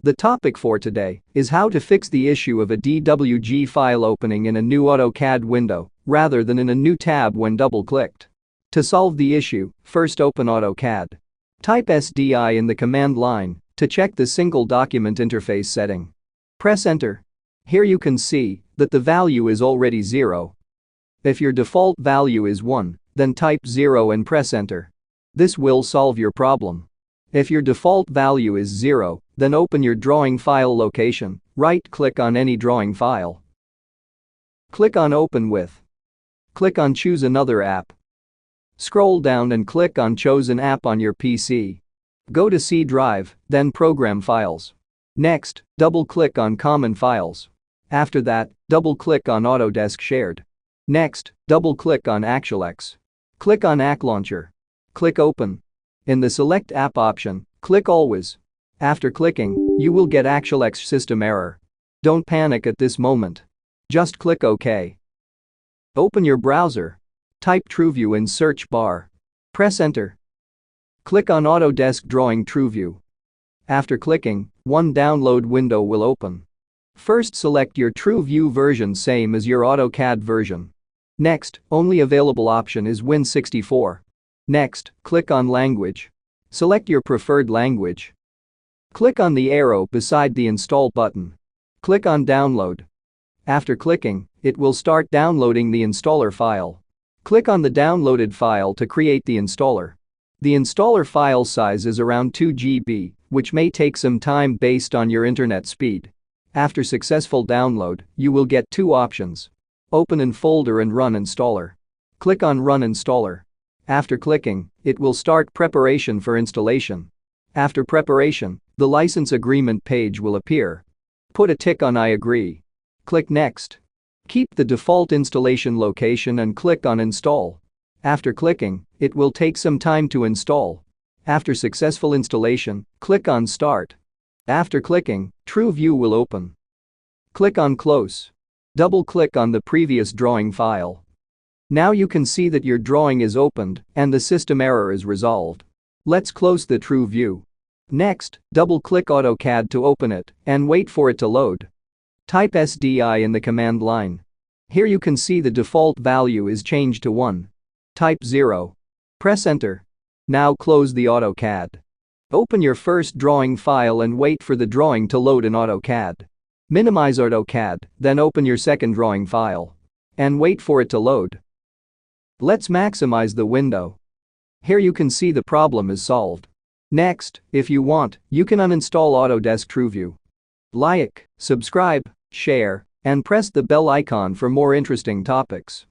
The topic for today is how to fix the issue of a DWG file opening in a new AutoCAD window rather than in a new tab when double-clicked. To solve the issue, first open AutoCAD. Type SDI in the command line to check the single document interface setting. Press enter. Here you can see that the value is already 0. If your default value is 1, then type 0 and press enter. This will solve your problem. If your default value is 0, then open your drawing file location, right-click on any drawing file. Click on Open With. Click on Choose Another App. Scroll down and click on Chosen App on your PC. Go to C Drive, then Program Files. Next, double-click on Common Files. After that, double-click on Autodesk Shared. Next, double-click on AcShellEx. Click on AcLauncher. Click Open. In the Select App option, click Always. After clicking, you will get AcShellEx system error. Don't panic at this moment. Just click OK. Open your browser. Type TrueView in search bar. Press enter. Click on Autodesk Drawing TrueView. After clicking, one download window will open. First select your TrueView version same as your AutoCAD version. Next, only available option is Win64. Next, click on Language. Select your preferred language. Click on the arrow beside the Install button. Click on Download. After clicking, it will start downloading the installer file. Click on the downloaded file to create the installer. The installer file size is around 2 GB, which may take some time based on your internet speed. After successful download, you will get two options. Open in folder and Run Installer. Click on Run Installer. After clicking, it will start preparation for installation. After preparation, the license agreement page will appear. Put a tick on I agree. Click Next. Keep the default installation location and click on Install. After clicking, it will take some time to install. After successful installation, click on Start. After clicking, TrueView will open. Click on Close. Double-click on the previous drawing file. Now you can see that your drawing is opened and the system error is resolved. Let's close the TrueView. Next, double-click AutoCAD to open it and wait for it to load. Type SDI in the command line. Here you can see the default value is changed to 1. Type 0. Press enter. Now close the AutoCAD. Open your first drawing file and wait for the drawing to load in AutoCAD. Minimize AutoCAD, then open your second drawing file. And wait for it to load. Let's maximize the window. Here you can see the problem is solved. Next, if you want, you can uninstall Autodesk TrueView. Like, subscribe, share, and press the bell icon for more interesting topics.